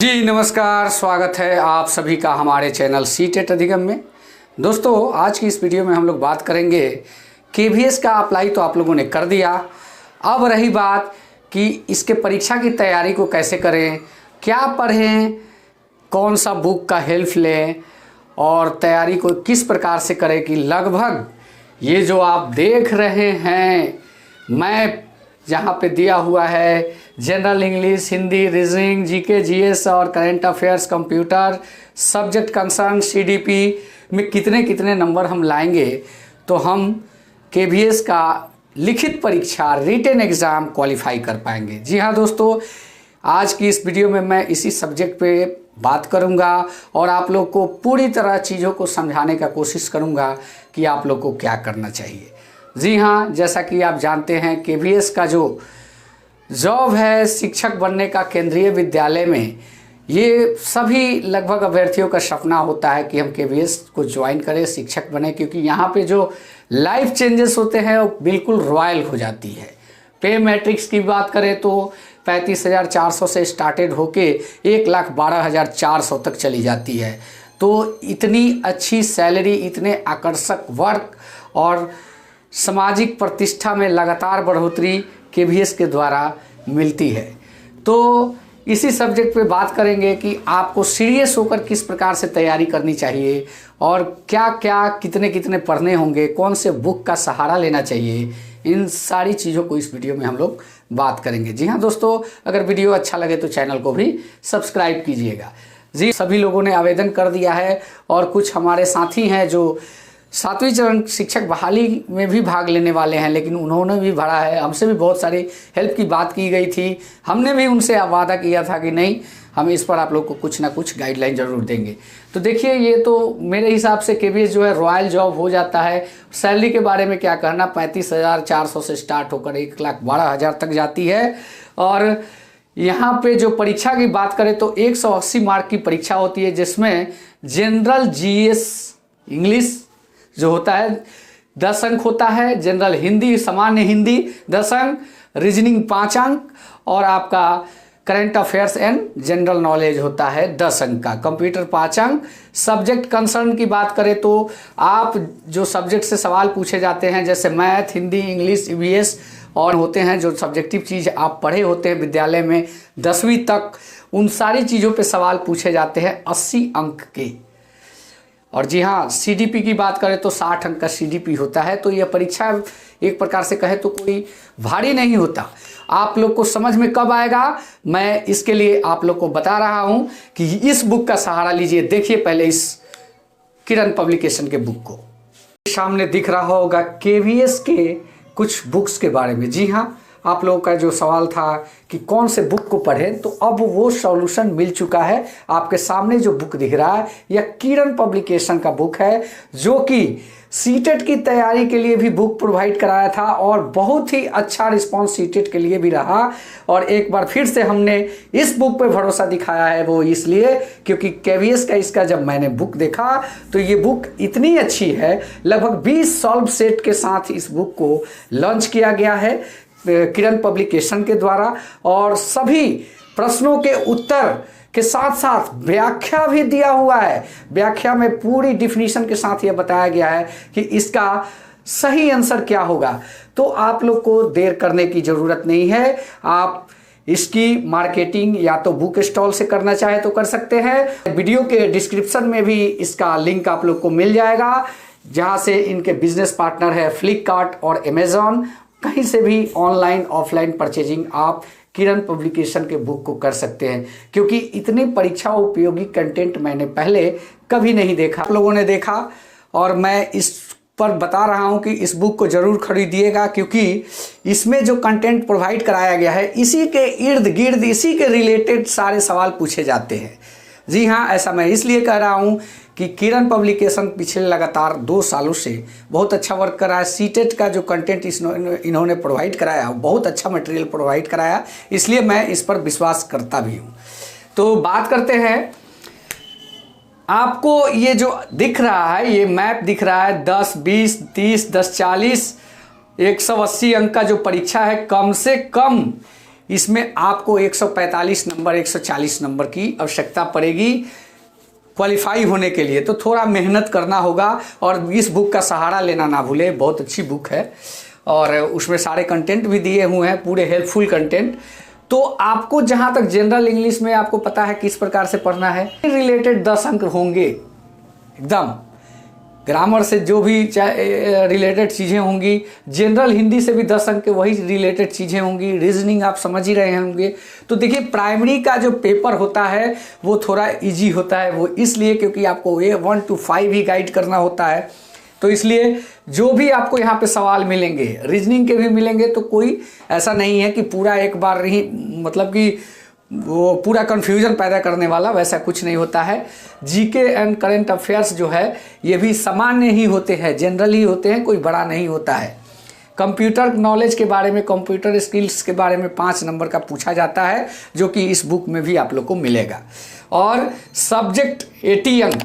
जी नमस्कार, स्वागत है आप सभी का हमारे चैनल सीटेट अधिगम में। दोस्तों, आज की इस वीडियो में हम लोग बात करेंगे केवीएस का अप्लाई तो आप लोगों ने कर दिया। अब रही बात कि इसके परीक्षा की तैयारी को कैसे करें, क्या पढ़ें, कौन सा बुक का हेल्प लें और तैयारी को किस प्रकार से करें कि लगभग ये जो आप देख रहे हैं मैप जहाँ पे दिया हुआ है general English, Hindi, reasoning, GK, GS और current affairs, computer, subject concern, CDP में कितने कितने नंबर हम लाएंगे तो हम केवीएस का लिखित परीक्षा रिटन एग्ज़ाम क्वालिफाई कर पाएंगे। जी हाँ दोस्तों, आज की इस वीडियो में मैं इसी सब्जेक्ट पे बात करूंगा और आप लोग को पूरी तरह चीज़ों को समझाने का कोशिश करूंगा कि आप लोग को क्या करना चाहिए। जी हाँ, जैसा कि आप जानते हैं केवीएस का जो जॉब है शिक्षक बनने का केंद्रीय विद्यालय में, ये सभी लगभग अभ्यर्थियों का सपना होता है कि हम केवीएस को ज्वाइन करें, शिक्षक बने, क्योंकि यहाँ पे जो लाइफ चेंजेस होते हैं वो बिल्कुल रॉयल हो जाती है। पे मैट्रिक्स की बात करें तो 35,400 से स्टार्टेड होके 1,12,400 तक चली जाती है। तो इतनी अच्छी सैलरी, इतने आकर्षक वर्क और सामाजिक प्रतिष्ठा में लगातार बढ़ोतरी केवीएस के द्वारा मिलती है। तो इसी सब्जेक्ट पे बात करेंगे कि आपको सीरियस होकर किस प्रकार से तैयारी करनी चाहिए और क्या क्या कितने कितने पढ़ने होंगे, कौन से बुक का सहारा लेना चाहिए, इन सारी चीज़ों को इस वीडियो में हम लोग बात करेंगे। जी हाँ दोस्तों, अगर वीडियो अच्छा लगे तो चैनल को भी सब्सक्राइब कीजिएगा। जी, सभी लोगों ने आवेदन कर दिया है और कुछ हमारे साथी हैं जो 7वीं चरण शिक्षक बहाली में भी भाग लेने वाले हैं, लेकिन उन्होंने भी भरा है। हमसे भी बहुत सारी हेल्प की बात की गई थी, हमने भी उनसे वादा किया था कि नहीं, हम इस पर आप लोग को कुछ ना कुछ गाइडलाइन ज़रूर देंगे। तो देखिए, ये तो मेरे हिसाब से केवीएस जो है रॉयल जॉब हो जाता है। सैलरी के बारे में क्या कहना, 35,400 से स्टार्ट होकर 1,12,000 तक जाती है। और यहाँ पे जो परीक्षा की बात करें तो 180 मार्क की परीक्षा होती है, जिसमें जनरल जीएस इंग्लिश जो होता है 10 अंक होता है, जनरल हिंदी सामान्य हिंदी 10 अंक, रीजनिंग 5 अंक और आपका current affairs and general knowledge होता है 10 अंक का, कंप्यूटर 5 अंक। सब्जेक्ट कंसर्न की बात करें तो आप जो सब्जेक्ट से सवाल पूछे जाते हैं जैसे मैथ, हिंदी, इंग्लिश, ईवीएस और होते हैं जो सब्जेक्टिव चीज़ आप पढ़े होते हैं विद्यालय में 10वीं तक, उन सारी चीज़ों पे सवाल पूछे जाते हैं 80 अंक के। और जी हाँ, सीडीपी की बात करें तो 60 अंक का सीडीपी होता है। तो यह परीक्षा एक प्रकार से कहे तो कोई भारी नहीं होता। आप लोग को समझ में कब आएगा, मैं इसके लिए आप लोग को बता रहा हूं कि इस बुक का सहारा लीजिए। देखिए पहले इस किरण पब्लिकेशन के बुक को, सामने दिख रहा होगा केवीएस के कुछ बुक्स के बारे में। जी हाँ, आप लोगों का जो सवाल था कि कौन से बुक को पढ़ें, तो अब वो सॉल्यूशन मिल चुका है। आपके सामने जो बुक दिख रहा है यह किरण पब्लिकेशन का बुक है, जो कि सीटेट की तैयारी के लिए भी बुक प्रोवाइड कराया था और बहुत ही अच्छा रिस्पांस सीटेट के लिए भी रहा। और एक बार फिर से हमने इस बुक पे भरोसा दिखाया है, वो इसलिए क्योंकि केवीएस का इसका जब मैंने बुक देखा तो ये बुक इतनी अच्छी है। लगभग 20 सॉल्व सेट के साथ इस बुक को लॉन्च किया गया है किरण पब्लिकेशन के द्वारा, और सभी प्रश्नों के उत्तर के साथ साथ व्याख्या भी दिया हुआ है। व्याख्या में पूरी डिफिनीशन के साथ यह बताया गया है कि इसका सही आंसर क्या होगा। तो आप लोग को देर करने की ज़रूरत नहीं है। आप इसकी मार्केटिंग या तो बुक स्टॉल से करना चाहे तो कर सकते हैं। वीडियो के डिस्क्रिप्शन में भी इसका लिंक आप लोग को मिल जाएगा, जहाँ से इनके बिजनेस पार्टनर है फ्लिपकार्ट और अमेजॉन। कहीं से भी ऑनलाइन ऑफलाइन परचेजिंग आप किरण पब्लिकेशन के बुक को कर सकते हैं, क्योंकि इतनी परीक्षा उपयोगी कंटेंट मैंने पहले कभी नहीं देखा। आप लोगों ने देखा और मैं इस पर बता रहा हूं कि इस बुक को ज़रूर खरीदिएगा, क्योंकि इसमें जो कंटेंट प्रोवाइड कराया गया है इसी के इर्द गिर्द, इसी के रिलेटेड सारे सवाल पूछे जाते हैं। जी हाँ, ऐसा मैं इसलिए कह रहा हूँ कि किरण पब्लिकेशन पिछले लगातार 2 सालों से बहुत अच्छा वर्क कर रहा है। सीटेट का जो कंटेंट इन्होंने प्रोवाइड कराया, बहुत अच्छा मटेरियल प्रोवाइड कराया, इसलिए मैं इस पर विश्वास करता भी हूँ। तो बात करते हैं, आपको ये जो दिख रहा है, ये मैप दिख रहा है 10, 20, 30, 10, 40, 180 अंक का जो परीक्षा है, कम से कम इसमें आपको 145 नंबर 140 नंबर की आवश्यकता पड़ेगी क्वालिफाई होने के लिए। तो थोड़ा मेहनत करना होगा और इस बुक का सहारा लेना ना भूले, बहुत अच्छी बुक है और उसमें सारे कंटेंट भी दिए हुए हैं, पूरे हेल्पफुल कंटेंट। तो आपको जहाँ तक जनरल इंग्लिश में आपको पता है किस प्रकार से पढ़ना है, रिलेटेड 10 अंक होंगे एकदम, ग्रामर से जो भी रिलेटेड चीज़ें होंगी, जनरल हिंदी से भी 10 अंक के वही रिलेटेड चीज़ें होंगी, रीजनिंग आप समझ ही रहे होंगे। तो देखिए प्राइमरी का जो पेपर होता है वो थोड़ा इजी होता है, वो इसलिए क्योंकि आपको 1 to 5 ही गाइड करना होता है। तो इसलिए जो भी आपको यहाँ पे सवाल मिलेंगे, रीजनिंग के भी मिलेंगे, तो कोई ऐसा नहीं है कि पूरा एक बार ही मतलब कि वो पूरा कन्फ्यूजन पैदा करने वाला, वैसा कुछ नहीं होता है। जीके एंड करंट अफेयर्स जो है ये भी सामान्य ही होते हैं, जनरल ही होते हैं, कोई बड़ा नहीं होता है। कंप्यूटर नॉलेज के बारे में, कंप्यूटर स्किल्स के बारे में 5 नंबर का पूछा जाता है, जो कि इस बुक में भी आप लोग को मिलेगा। और सब्जेक्ट 80 अंक,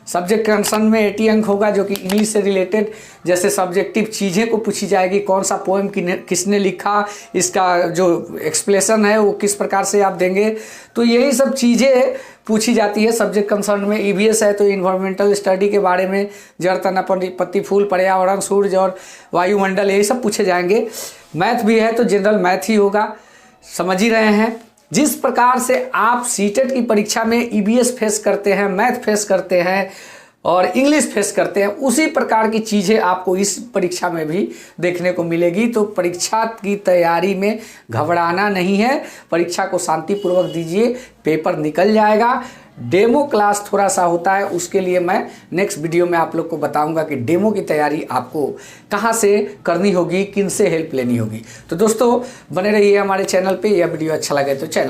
सब्जेक्ट कंसर्न में 80 अंक होगा, जो कि इंग्लिश से रिलेटेड जैसे सब्जेक्टिव चीज़ें को पूछी जाएगी, कौन सा पोएम किसने लिखा, इसका जो एक्सप्लेनेशन है वो किस प्रकार से आप देंगे, तो यही सब चीज़ें पूछी जाती है सब्जेक्ट कंसर्न में। ईवीएस है तो इन्वायरमेंटल स्टडी के बारे में, जड़ तना पत्ती फूल पर्यावरण सूर्य और वायुमंडल, यही सब पूछे जाएंगे। मैथ भी है तो जनरल मैथ ही होगा, समझ ही रहे हैं। जिस प्रकार से आप सीटेट की परीक्षा में ईवीएस फेस करते हैं, मैथ फेस करते हैं और इंग्लिश फेस करते हैं, उसी प्रकार की चीज़ें आपको इस परीक्षा में भी देखने को मिलेगी। तो परीक्षा की तैयारी में घबराना नहीं है, परीक्षा को शांतिपूर्वक दीजिए, पेपर निकल जाएगा। डेमो क्लास थोड़ा सा होता है, उसके लिए मैं नेक्स्ट वीडियो में आप लोग को बताऊंगा कि डेमो की तैयारी आपको कहाँ से करनी होगी, किन से हेल्प लेनी होगी। तो दोस्तों बने रहिए हमारे चैनल पे। यह वीडियो अच्छा लगे तो चैनल